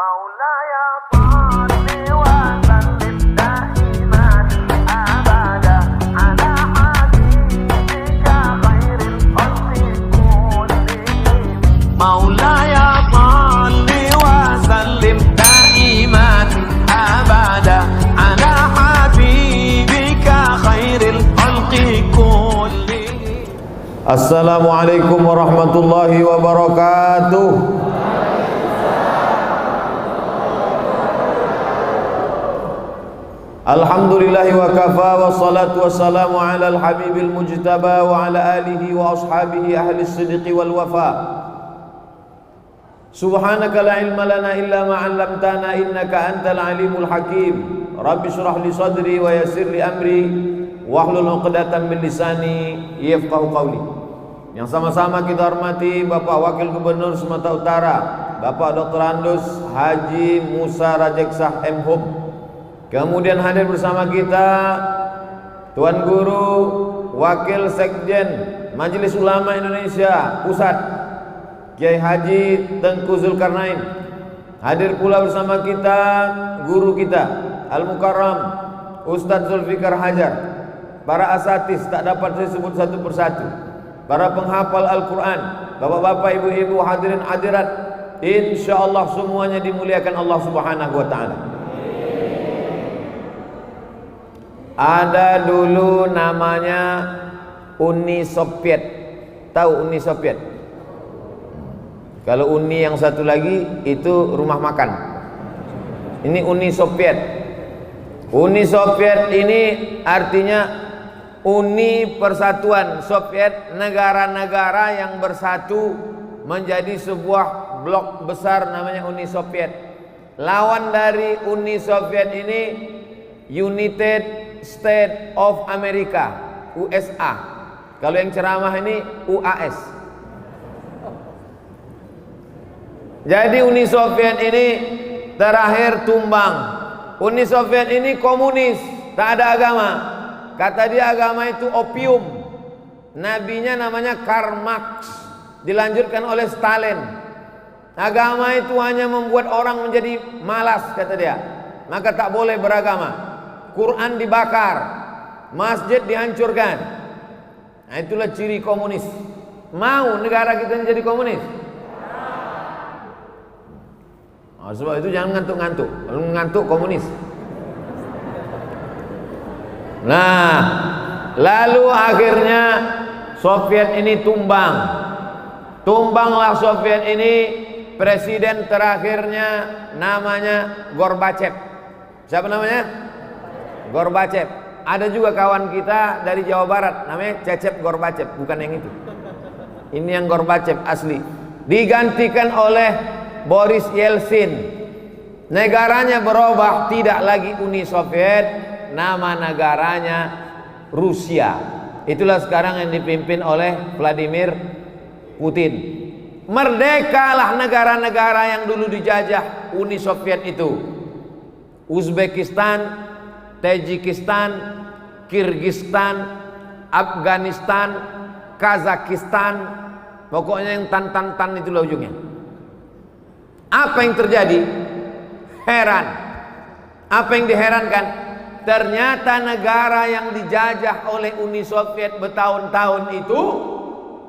مولاي صل وسلم دائما ابدا على حبيبك خير الخلق كلهم مولاي صل وسلم دائما ابدا على حبيبك خير الخلق كلهم. Assalamualaikum warahmatullahi wabarakatuh. Alhamdulillahi wa kafa wa salatu wassalamu ala al-habibil mujtaba wa ala alihi wa ashabihi ahli sidqi wal wafa. Subhanaka la ilma lana illa ma 'allamtana innaka antal alimul hakim. Rabbi shrah li sadri wa yassir li amri wahlul 'uqdatam min lisani yafqahu qawli. Yang sama-sama kita hormati Bapak Wakil Gubernur Sumatera Utara, Bapak Dr. Andus Haji Musa Rajeksah M.Hum. Kemudian hadir bersama kita Tuan Guru Wakil Sekjen Majelis Ulama Indonesia Pusat Kiai Haji Tengku Zulkarnain. Hadir pula bersama kita guru kita Al-Mukarram Ustadz Zulfikar Hajar. Para asatis tak dapat saya sebut satu persatu. Para penghafal Al-Quran, bapak-bapak, ibu-ibu, hadirin hadirat, insyaallah semuanya dimuliakan Allah Subhanahu wa ta'ala. Ada dulu namanya Uni Soviet. Tahu Uni Soviet? Kalau Uni yang satu lagi itu rumah makan. Ini Uni Soviet. Uni Soviet ini artinya Uni Persatuan Soviet, negara-negara yang bersatu menjadi sebuah blok besar namanya Uni Soviet. Lawan dari Uni Soviet ini United States of America, USA. Kalau yang ceramah ini UAS. Jadi Uni Soviet ini terakhir tumbang. Uni Soviet ini komunis, tak ada agama. Kata dia agama itu opium. Nabinya namanya Karl Marx, dilanjutkan oleh Stalin. Agama itu hanya membuat orang menjadi malas, kata dia. Maka tak boleh beragama. Quran dibakar, masjid dihancurkan. Nah, itulah ciri komunis. Mau negara kita menjadi komunis? Oh, sebab itu jangan ngantuk-ngantuk. Kalau ngantuk komunis. Nah, lalu akhirnya Soviet ini tumbang. Tumbanglah Soviet ini, presiden terakhirnya namanya Gorbachev. Siapa namanya? Gorbachev. Ada juga kawan kita dari Jawa Barat namanya Cecep Gorbachev, bukan yang itu. Ini yang Gorbachev asli. Digantikan oleh Boris Yeltsin. Negaranya berubah, tidak lagi Uni Soviet. Nama negaranya Rusia. Itulah sekarang yang dipimpin oleh Vladimir Putin. Merdekalah negara-negara yang dulu dijajah Uni Soviet itu. Uzbekistan, Tajikistan, Kirgistan, Afghanistan, Kazakhstan. Pokoknya yang tan itulah ujungnya. Apa yang terjadi? Heran. Apa yang diherankan? Ternyata negara yang dijajah oleh Uni Soviet bertahun-tahun itu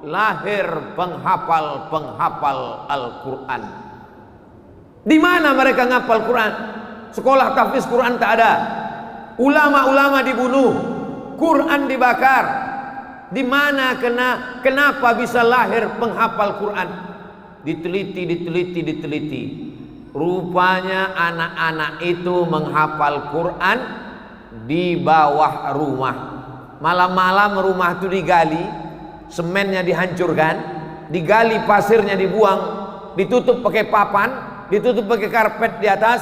lahir penghafal Al-Quran. Di mana mereka ngapal Quran? Sekolah tahfiz Quran tak ada. Ulama-ulama dibunuh, Quran dibakar. Di mana kenapa bisa lahir penghafal Quran? Diteliti. Rupanya anak-anak itu menghafal Quran di bawah rumah. Malam-malam rumah itu digali, semennya dihancurkan, digali pasirnya dibuang, ditutup pakai papan, ditutup pakai karpet di atas.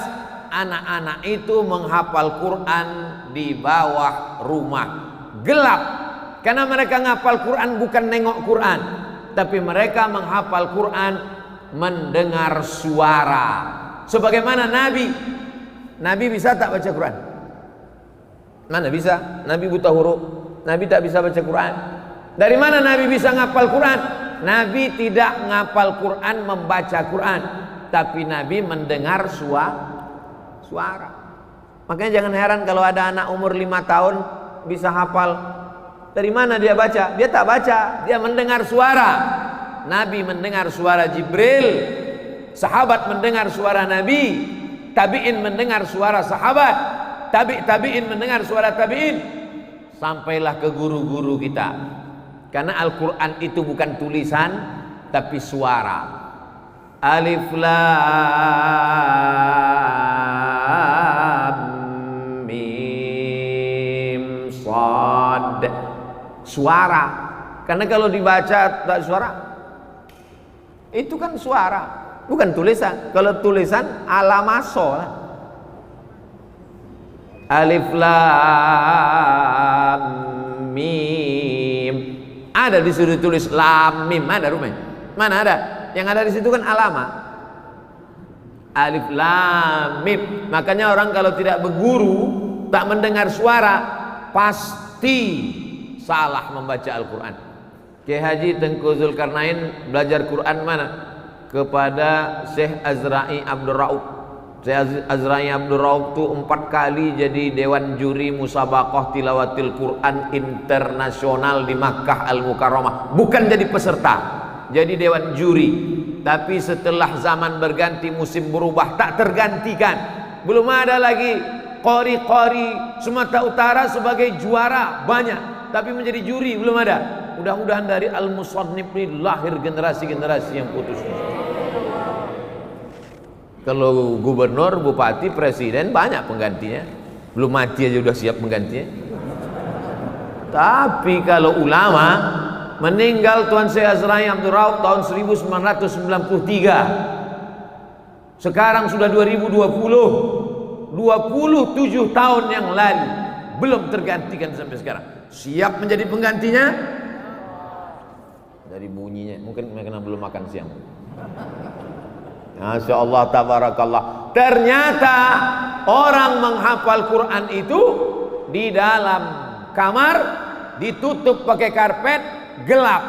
Anak-anak itu menghafal Quran di bawah rumah. Gelap. Karena mereka menghafal Quran bukan nengok Quran, tapi mereka menghafal Quran mendengar suara. Sebagaimana Nabi bisa tak baca Quran? Mana bisa? Nabi buta huruf. Nabi tak bisa baca Quran. Dari mana Nabi bisa ngapal Quran? Nabi tidak ngapal Quran, membaca Quran. tapi Nabi mendengar suara. Makanya jangan heran kalau ada anak umur 5 tahun bisa hafal. Dari mana dia baca? Dia tak baca, dia mendengar suara. Nabi mendengar suara Jibril, sahabat mendengar suara Nabi, tabi'in mendengar suara sahabat, tabi'in mendengar suara tabi'in, sampailah ke guru-guru kita. Karena Al-Quran itu bukan tulisan tapi suara. Alif Lam Mim Shad, suara. Karena kalau dibaca tak suara, itu kan suara, bukan tulisan. Kalau tulisan alamaso lah. Alif Lam Mim, ada disuruh tulis lam mim, ada rumahnya? Mana ada? Yang ada di situ kan alama. Alif Lam Mim. Makanya orang kalau tidak berguru, tak mendengar suara, pasti salah membaca Al-Quran. Kiai Haji Tengku Zulkarnain belajar Quran mana? Kepada Syekh Azra'i Abdul Rauf. Syekh Azra'i Abdul Rauf itu 4 kali jadi dewan juri musabaqah tilawatil Quran internasional di Makkah Al-Mukarramah. Bukan jadi peserta, jadi dewan juri. Tapi setelah zaman berganti, musim berubah, tak tergantikan. Belum ada lagi qori-qori Sumatera Utara sebagai juara, banyak, tapi menjadi juri belum ada. Mudah-mudahan dari Al-Musannif ini lahir generasi-generasi yang putus. Kalau gubernur, bupati, presiden banyak penggantinya. Belum mati aja udah siap penggantinya. Tapi kalau ulama, meninggal Tuan Syekh Azra'i Abdul Rauf tahun 1993. Sekarang sudah 2020, 27 tahun yang lalu, belum tergantikan sampai sekarang. Siap menjadi penggantinya? Dari bunyinya, mungkin karena belum makan siang. Masya Allah, tabarakallah. Ternyata orang menghafal Quran itu di dalam kamar, ditutup pakai karpet, gelap,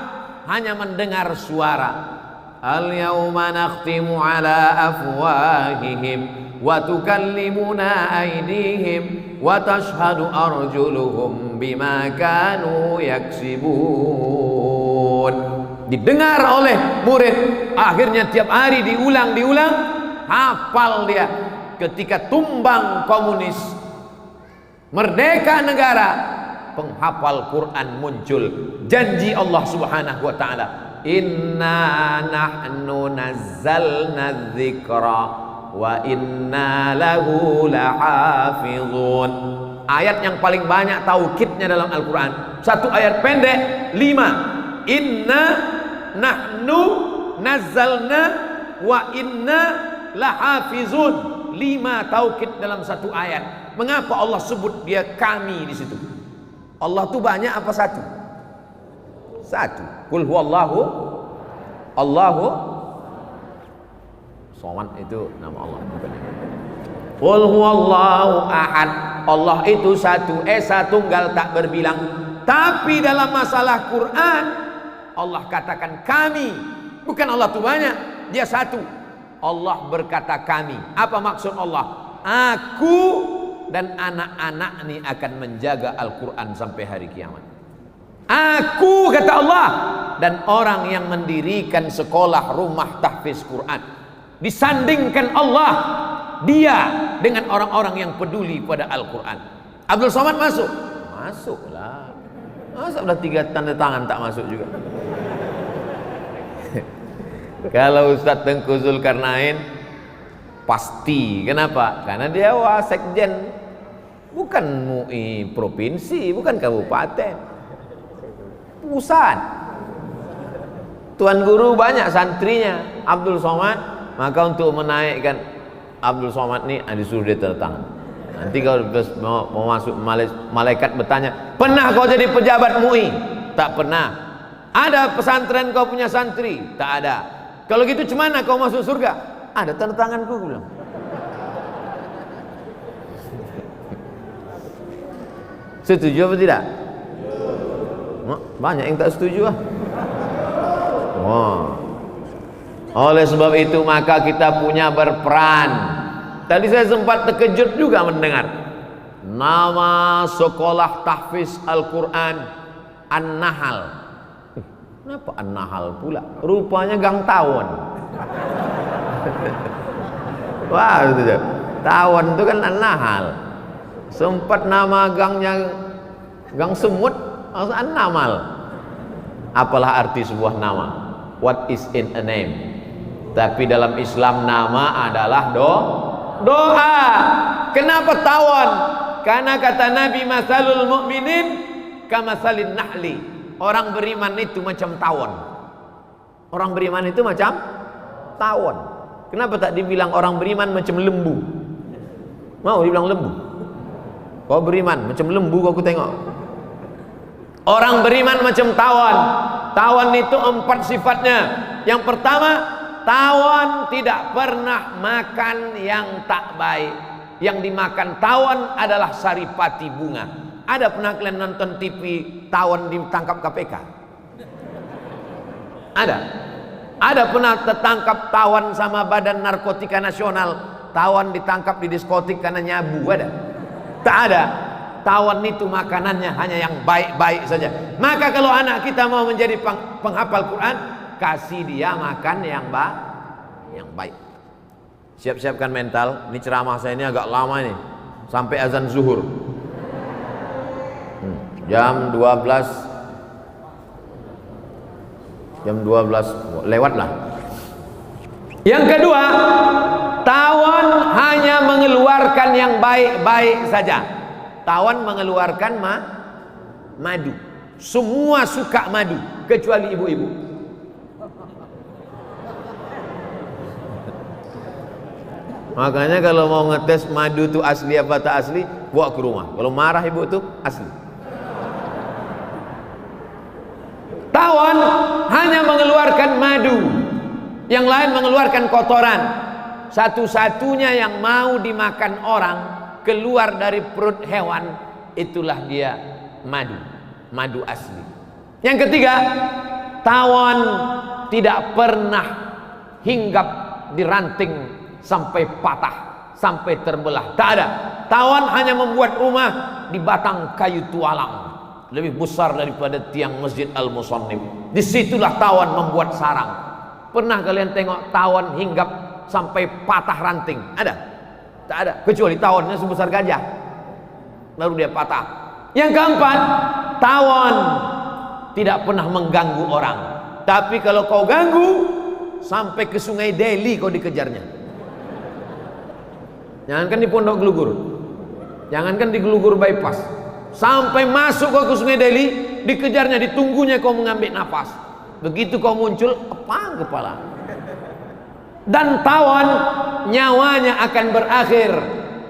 hanya mendengar suara. Al-yawma nakhtimu ala afwahihim wa tukallimuna aydihim wa tashhadu arjuluhum bima kanu yaksibun. Didengar oleh murid, akhirnya tiap hari diulang, hafal dia. Ketika tumbang komunis, merdeka negara, penghafal Quran muncul. Janji Allah Subhanahu wa taala, inna nahnu nazzalna dzikra wa inna lahu lahafizun. Ayat yang paling banyak taukidnya dalam Al-Quran, satu ayat pendek 5. Inna nahnu nazzalna wa inna lahafizun. 5 taukid dalam satu ayat. Mengapa Allah sebut dia kami di situ? Allah itu banyak apa satu? Satu. Qul huwallahu Allahu Somad, itu nama Allah. Qul huwallahu ahad. Allah itu satu, esa tunggal tak berbilang. Tapi dalam masalah Quran, Allah katakan kami. Bukan Allah itu banyak, dia satu. Allah berkata kami. Apa maksud Allah? Aku dan anak-anak ini akan menjaga Al-Quran sampai hari kiamat. Aku, kata Allah, dan orang yang mendirikan sekolah rumah tahfiz Quran. Disandingkan Allah, dia dengan orang-orang yang peduli pada Al-Quran. Abdul Somad masuk? Masuklah. Masa udah 3 tanda tangan tak masuk juga? Kalau Ustadz Tengku Zulkarnain pasti. Kenapa? Karena dia wasekjen, bukan MUI provinsi, bukan kabupaten, pusat. Tuan guru banyak santrinya Abdul Somad. Maka untuk menaikkan Abdul Somad ini disuruh dia tanda tangan. Nanti kalau mau masuk, malaikat bertanya, pernah kau jadi pejabat MUI? Tak pernah. Ada pesantren kau punya santri? Tak ada. Kalau gitu cemana kau masuk surga? Ada tanda tanganku, bilang. Setuju apa tidak? Banyak yang tak setuju. Wah. Oleh sebab itu maka kita punya berperan. Tadi saya sempat terkejut juga mendengar nama sekolah tahfiz Al-Quran An-Nahl. Kenapa An-Nahl pula? Rupanya Gang Tawon. Wah, itu dia. Tawon itu kan An-Nahl. Sempat nama gangnya Gang Semut, An-Nahl. Apalah arti sebuah nama? What is in a name? Tapi dalam Islam nama adalah doa. Kenapa tawon? Karena kata Nabi masalul mu'minin kamasalin nahli. Orang beriman itu macam tawon. Orang beriman itu macam tawon. Kenapa tak dibilang orang beriman macam lembu? Mau dibilang lembu? Kau beriman macam lembu, kau tengok. Orang beriman macam tawon. Tawon itu 4 sifatnya. Yang pertama, tawon tidak pernah makan yang tak baik. Yang dimakan tawon adalah saripati bunga. Ada pernah kalian nonton TV tawon ditangkap KPK? Ada? Ada pernah tertangkap tawon sama Badan Narkotika Nasional? Tawon ditangkap di diskotik karena nyabu? Ada? Tak ada. Tawon itu makanannya hanya yang baik-baik saja. Maka kalau anak kita mau menjadi penghafal Quran, kasih dia makan yang baik. Siap-siapkan mental. Ini ceramah saya ini agak lama ini, sampai azan zuhur. Jam 12 lewat lah. Yang kedua, tawon hanya mengeluarkan yang baik-baik saja. Tawon mengeluarkan madu. Semua suka madu kecuali ibu-ibu. Makanya kalau mau ngetes madu itu asli apa tak asli, bawa ke rumah. Kalau marah ibu itu asli. Tawon hanya mengeluarkan madu, yang lain mengeluarkan kotoran. Satu-satunya yang mau dimakan orang keluar dari perut hewan, itulah dia madu asli. Yang ketiga, tawon tidak pernah hinggap di ranting sampai patah, sampai terbelah. Tak ada. Tawon hanya membuat rumah di batang kayu tualang, lebih besar daripada tiang Masjid Al-Musannif. Disitulah tawon membuat sarang. Pernah kalian tengok tawon hinggap sampai patah ranting? Ada? Tak ada, kecuali tawonnya sebesar gajah, lalu dia patah. Yang keempat, tawon tidak pernah mengganggu orang. Tapi kalau kau ganggu, sampai ke Sungai Deli kau dikejarnya. Jangankan di Pondok Gelugur, jangankan di Gelugur bypass, sampai masuk kau ke Sungai Deli, dikejarnya, ditunggunya kau mengambil nafas. Begitu kau muncul, kepang kepala. Dan tawon nyawanya akan berakhir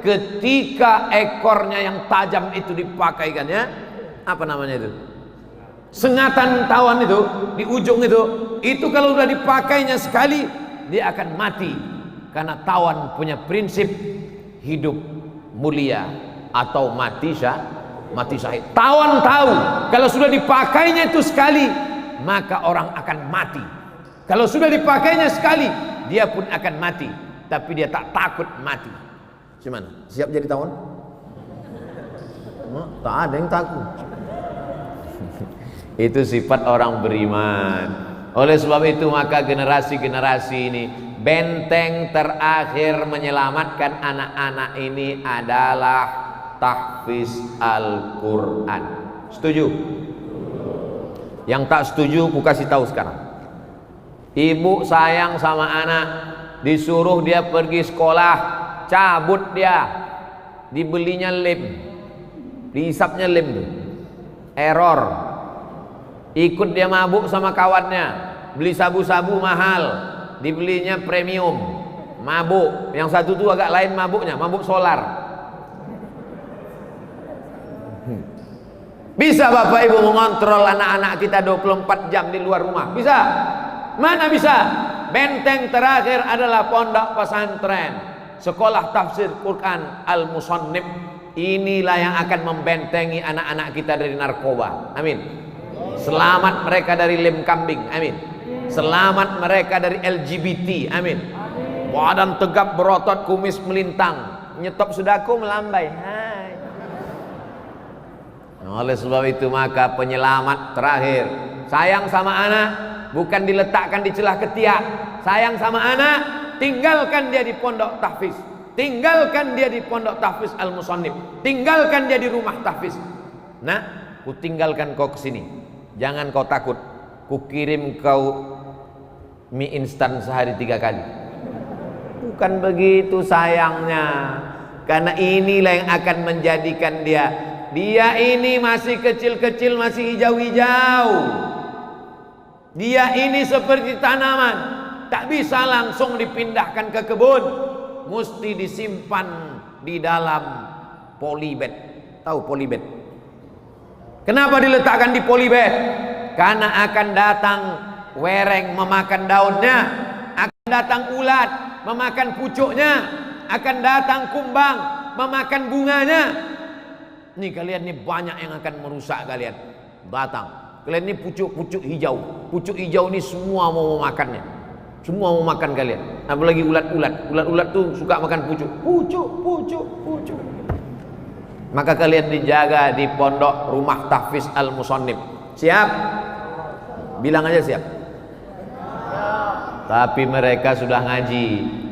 ketika ekornya yang tajam itu dipakaikannya, apa namanya itu, sengatan tawon itu di ujung itu kalau sudah dipakainya sekali dia akan mati. Karena tawon punya prinsip hidup mulia atau mati syahid. Tawon tahu kalau sudah dipakainya itu sekali, maka orang akan mati. Kalau sudah dipakainya sekali, dia pun akan mati, tapi dia tak takut mati. Gimana? Siap jadi tawon? Tak ada yang takut. Itu sifat orang beriman. Oleh sebab itu maka generasi-generasi ini, benteng terakhir menyelamatkan anak-anak ini adalah tahfiz Al-Quran. Setuju? Yang tak setuju, aku kasih tahu sekarang. Ibu sayang sama anak, disuruh dia pergi sekolah, cabut dia, dibelinya lem, dihisapnya lem tuh, error. Ikut dia mabuk sama kawannya, beli sabu-sabu mahal, dibelinya premium, mabuk. Yang satu tuh agak lain mabuknya, mabuk solar. Bisa Bapak Ibu mengontrol anak-anak kita 24 jam di luar rumah? Bisa? Mana bisa? Benteng terakhir adalah pondok pesantren, sekolah tafsir Quran Al-Musannif. Inilah yang akan membentengi anak-anak kita dari narkoba. Amin. Selamat mereka dari lem kambing. Amin. Selamat mereka dari LGBT. Amin. Badan tegap berotot, kumis melintang, nyetop sudaku melambai. Hai. Oleh sebab itu maka penyelamat terakhir, sayang sama anak bukan diletakkan di celah ketiak. Sayang sama anak, tinggalkan dia di pondok tahfiz, tinggalkan dia di pondok tahfiz Al-Musannif, tinggalkan dia di rumah tahfiz. Nah, ku tinggalkan kau ke sini, jangan kau takut, ku kirim kau mie instan sehari 3 kali. Bukan begitu sayangnya, karena inilah yang akan menjadikan dia ini masih kecil-kecil, masih hijau-hijau. Dia ini seperti tanaman, tak bisa langsung dipindahkan ke kebun, mesti disimpan di dalam polybag. Tahu polybag? Kenapa diletakkan di polybag? Karena akan datang wereng memakan daunnya, akan datang ulat memakan pucuknya, akan datang kumbang memakan bunganya. Nih kalian nih banyak yang akan merusak kalian. Datang, kalian ini pucuk-pucuk hijau. Pucuk hijau ini semua mau memakannya. Semua mau makan kalian. Apalagi ulat-ulat. Ulat-ulat tuh suka makan pucuk. Pucuk. Maka kalian dijaga di pondok rumah tahfiz Al-Musannif. Siap? Bilang aja siap. Tapi mereka sudah ngaji.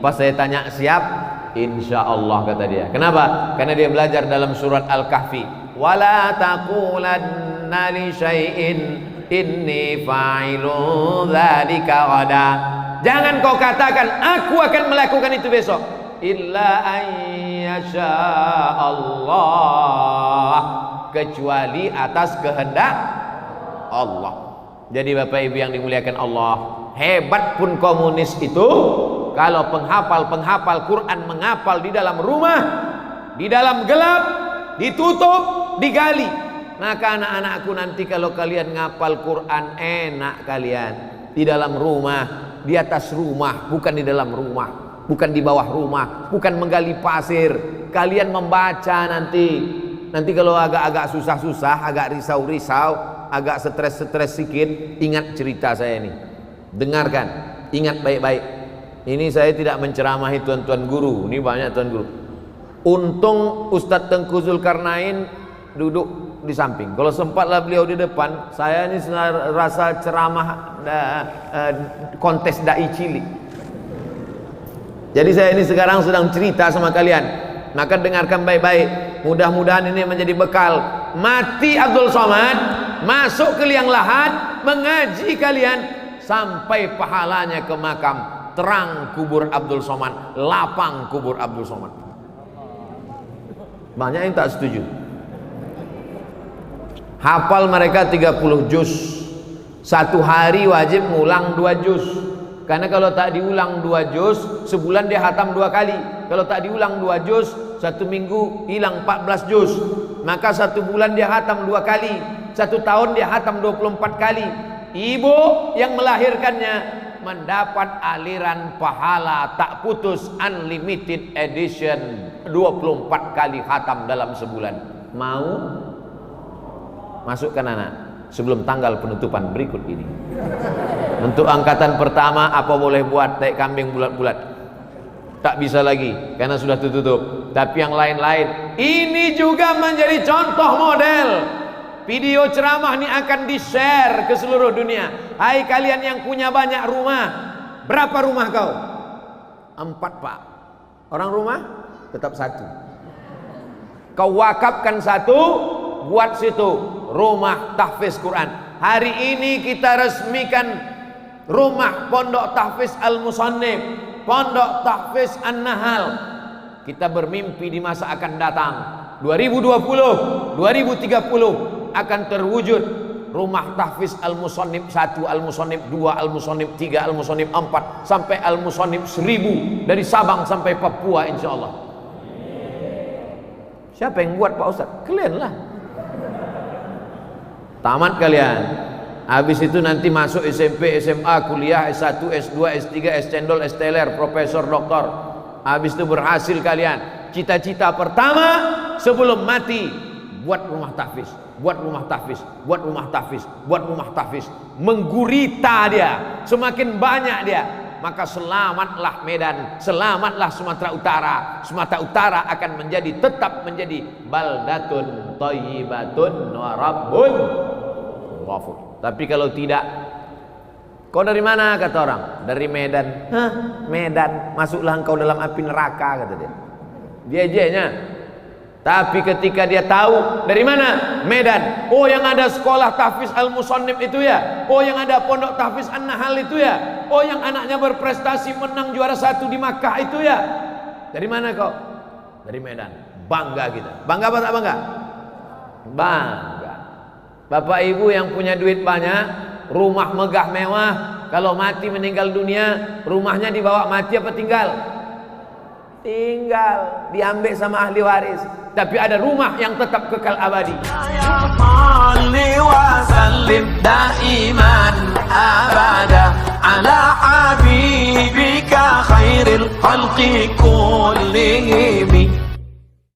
Pas saya tanya siap, insya Allah kata dia. Kenapa? Karena dia belajar dalam surat Al-Kahfi. Wala taqulanna li syai'in inni fa'ilu dzalika ghada. Jangan kau katakan aku akan melakukan itu besok. Illa ayyasha Allah, kecuali atas kehendak Allah. Jadi Bapak Ibu yang dimuliakan Allah, hebat pun komunis itu, kalau penghafal Quran menghafal di dalam rumah, di dalam gelap, ditutup, digali, maka anak-anakku nanti kalau kalian ngapal Quran enak kalian di dalam rumah, di atas rumah, bukan di dalam rumah, bukan di bawah rumah, bukan menggali pasir. Kalian membaca nanti kalau agak-agak susah-susah, agak risau-risau, agak stres-stres sedikit, ingat cerita saya ini, dengarkan, ingat baik-baik. Ini saya tidak menceramahi tuan-tuan guru, ini banyak tuan guru. Untung Ustadz Tengku Zulkarnain duduk di samping. Kalau sempatlah beliau di depan, saya ini rasa ceramah kontes dai cilik. Jadi saya ini sekarang sedang cerita sama kalian, maka dengarkan baik-baik. Mudah-mudahan ini menjadi bekal. Mati Abdul Somad, masuk ke liang lahat, mengaji kalian sampai pahalanya ke makam. Terang kubur Abdul Somad, lapang kubur Abdul Somad. Banyak yang tak setuju. Hafal mereka 30 juz, satu hari wajib ngulang 2 juz. Karena kalau tak diulang 2 juz, sebulan dia hatam 2 kali. Kalau tak diulang 2 juz, 1 minggu hilang 14 juz. Maka 1 bulan dia hatam 2 kali, 1 tahun dia hatam 24 kali. Ibu yang melahirkannya mendapat aliran pahala tak putus, unlimited edition, 24 kali hatam dalam sebulan. Mau? Masukkan anak sebelum tanggal penutupan berikut ini. Untuk angkatan pertama apa boleh buat tai kambing bulat-bulat? Tak bisa lagi karena sudah tertutup. Tapi yang lain-lain ini juga menjadi contoh model. Video ceramah ini akan di-share ke seluruh dunia. Hai kalian yang punya banyak rumah, berapa rumah kau? 4 pak. Orang rumah tetap 1. Kau wakafkan 1, buat situ rumah tahfiz Quran. Hari ini kita resmikan rumah pondok tahfiz Al-Musannif, pondok tahfiz An-Nahal. Kita bermimpi di masa akan datang 2020, 2030 akan terwujud rumah tahfiz Al-Musannif 1, Al-Musannif 2, Al-Musannif 3, Al-Musannif 4 sampai Al-Musannif 1000 dari Sabang sampai Papua insyaallah. Siapa yang buat Pak Ustaz? Kalian lah. Tamat kalian. Habis itu nanti masuk SMP, SMA, kuliah, S1, S2, S3, S-Cendol, S-Teler, Profesor, Doktor. Habis itu berhasil kalian. Cita-cita pertama sebelum mati, buat rumah tahfiz, buat rumah tahfiz, buat rumah tahfiz, buat rumah tahfiz. Menggurita dia, semakin banyak dia, maka selamatlah Medan, selamatlah Sumatera Utara. Sumatera Utara akan tetap menjadi baldatun thayyibatun wa rabbun ghafur. Tapi kalau tidak, kau dari mana, kata orang? Dari Medan. Hah? Medan, masuklah engkau dalam api neraka, kata dia. Dia. Tapi ketika dia tahu dari mana? Medan. Oh, yang ada sekolah tahfiz Al-Musannif itu ya. Oh, yang ada pondok tahfiz An-Nahal itu ya. Oh, yang anaknya berprestasi menang juara 1 di Makkah itu ya. Dari mana kau? Dari Medan. Bangga kita. Bangga apa tak bangga? Bangga. Bapak ibu yang punya duit banyak, rumah megah mewah, kalau mati meninggal dunia, rumahnya dibawa mati apa tinggal? Tinggal, diambil sama ahli waris. Tapi ada rumah yang tetap kekal abadi. Ya salli wa sallim daiman abada ala habibika khairil khalqi kullihim.